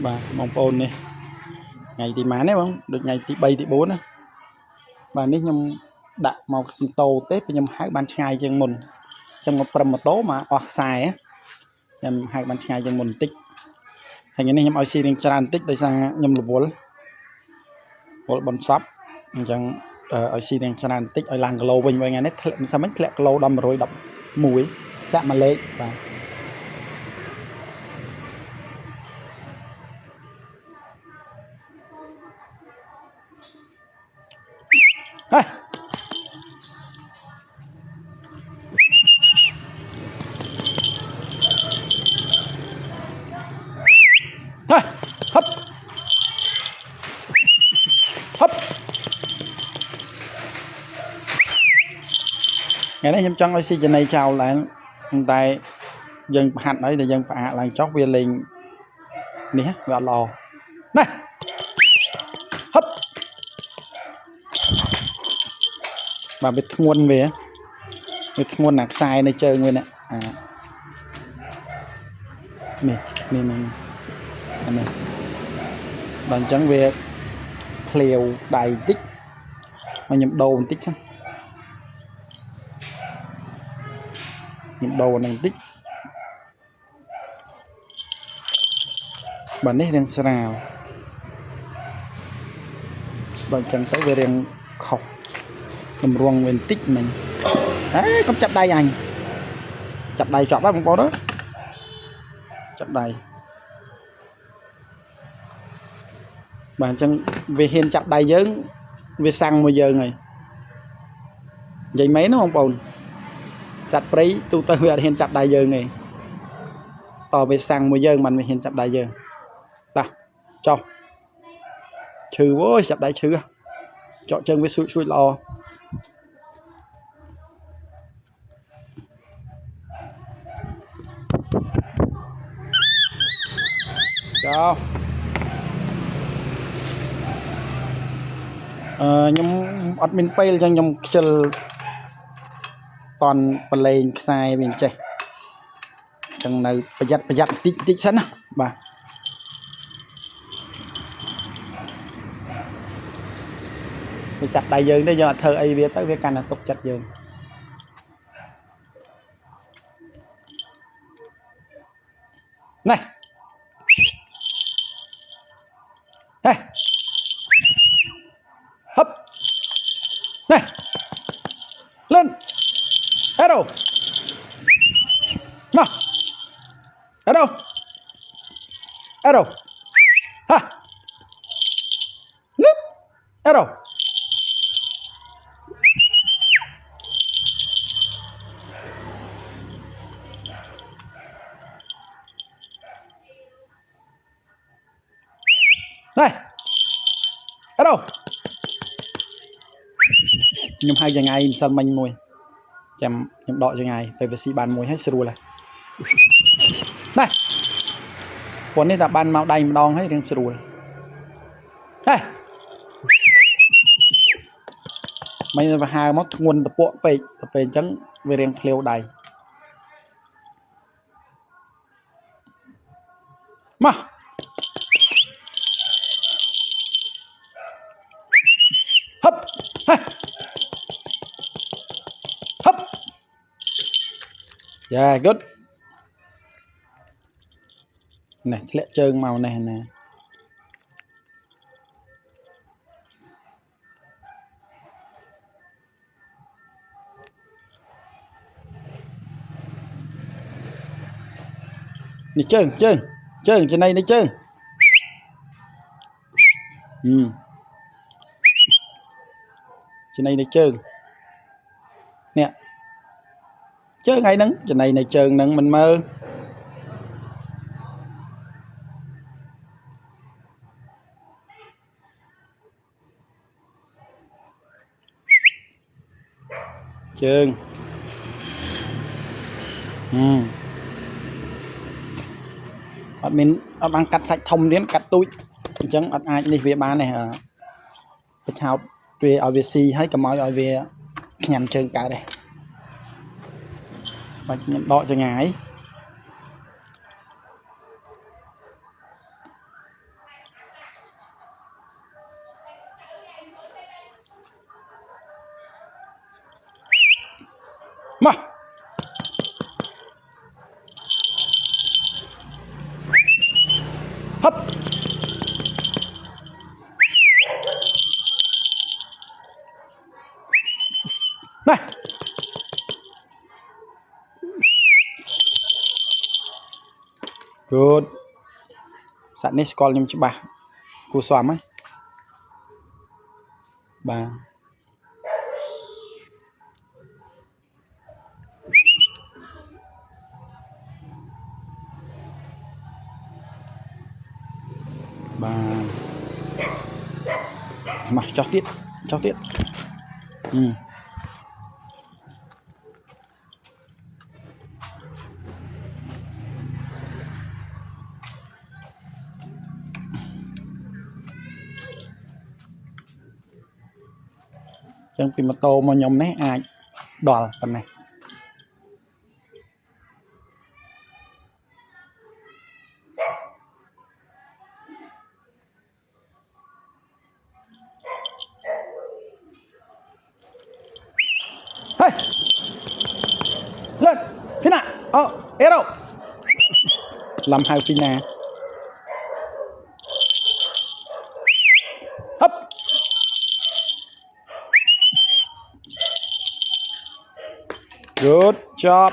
bà mong ôn này ngày thì má đấy không được ngày thì 3 thì 4 á và nếu nhung đặt một tô tết với nhung hai ban ngày chân mồn trong một phần một tố mà hoặc xài á nhung hai ban ngày chân mồn tích thành cái này nhung ao xi lên tràn tích để sang nhung lục vốn bón sắp chẳng ao xi lên tràn tích ở làng lô bình vậy ngày nét sao mấy lẹ lô đâm rồi đập mũi chạm mà lệ và hey. Hey. Hấp hấp ngày nay nhâm chân ai xi trên này chào lại tại dân hạt đấy là dân phải làng chót viên lên nè gọt lò này hấp và biết nguồn về biết nguồn nạc sai này chơi người nè nè bằng trắng về lều đầy tích mà nhầm đồ tích xem nhầm đồ này tích bản này đang sao bằng trắng tới về đang học nằm ruộng nguyên tích mình đấy không chặt đây anh chặt đầy chọn bác không có đó chặt đầy bạn chân về hiện chặt đầy giới về sang bây giờ này vậy mấy nó không bồn sạch đấy tu tới về hiện chặt đầy giờ này tỏ về sang bây giờ mình về hiện chặt đầy giờ ta cho trừ vô chặt đầy trừ chọn chân với xui lò cho nhung admin pay cho nhung chơi toàn play sai bên chơi chẳng này bây giờ tích sẵn à bà mình chặt đại dương đây giờ thơ ai viết tới việc canh là tục chặt dương này này hấp này lên arrow mà arrow ha núp arrow này ở đâu nhung hai giờ ngày sao mình mùi chăm nhung đọ cho ngày về si bàn mùi hết sưu là này quần này là bàn màu đầy đòn hết đang sưu này mấy và hai món nguồn tập bộ về trắng về đèn leo đầy mà hấp hấp yeah good này lẹ trơn màu này nè này trơn trên đây này trơn trên này trơn nè chơi ngay nắng trên này trơn nắng mình mơ trơn mình ăn cắt sạch thông đến cắt túi chẳng ai đi về bán này chào về ở VC hay cả mọi ở về nhằm chơi cả đây và chỉ nhận đọ cho ngài hấp này good sẵn này con nhầm chứ bà cú xóa ấy bà mà cho tiết chẳng vì mà tô mà nhom này ai đỏ phần này hey! Lên thế nào ế đâu làm hai phi nè hấp good job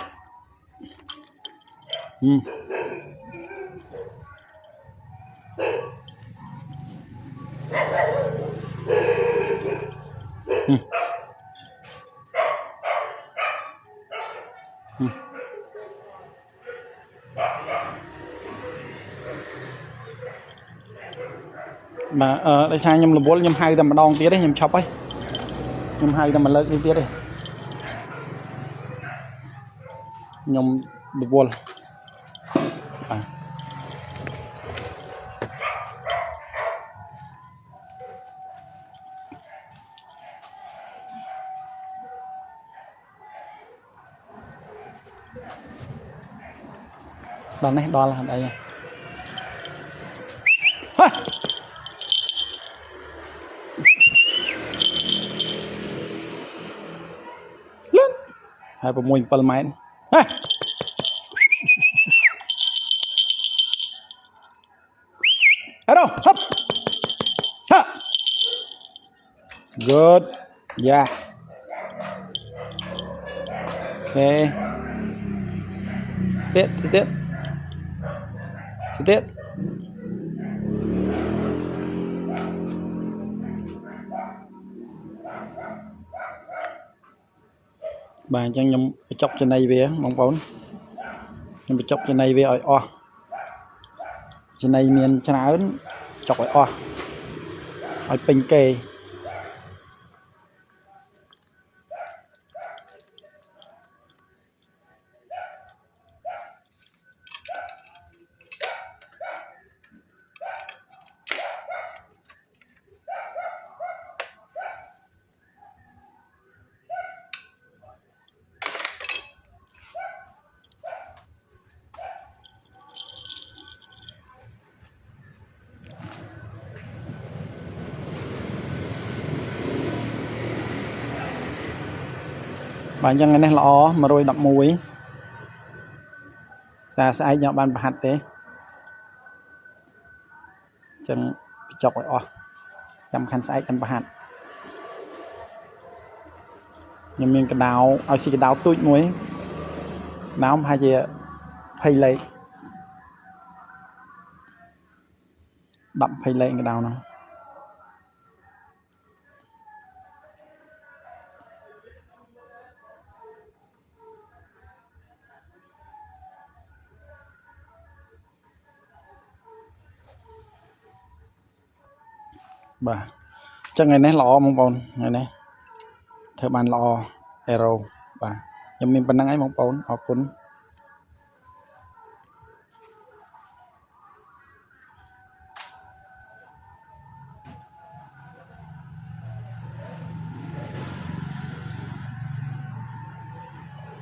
mà tại sao nhầm là bố nhầm hai tầm mà đong tía đấy nhầm chọc ấy nhầm hai tầm mà lớn đi tía đây nhầm được buồn đòn này đo là đây lên hai bộ mùi phần máy ở đâu hấp ha good yeah ok tiết bà chẳng nhầm chọc trên này về mong bốn nhưng bị chọc trên này về ở trên này miền chân ớn chọc ở pin kề bà chẳng ngày này lọ mà rồi đập mùi xa sai nhỏ ban hạt thế chân chọc ở chăm khăn sai chăm hạt nhưng mình cái đào ao xì cái đào tụi muối đào hai gì hay lấy đậm hay lấy cái đào nào bà chắc ngày nay lọ mong bồn ngày nay theo bàn lọ arrow bà nhưng mình vẫn đang ấy mong bồn học cuốn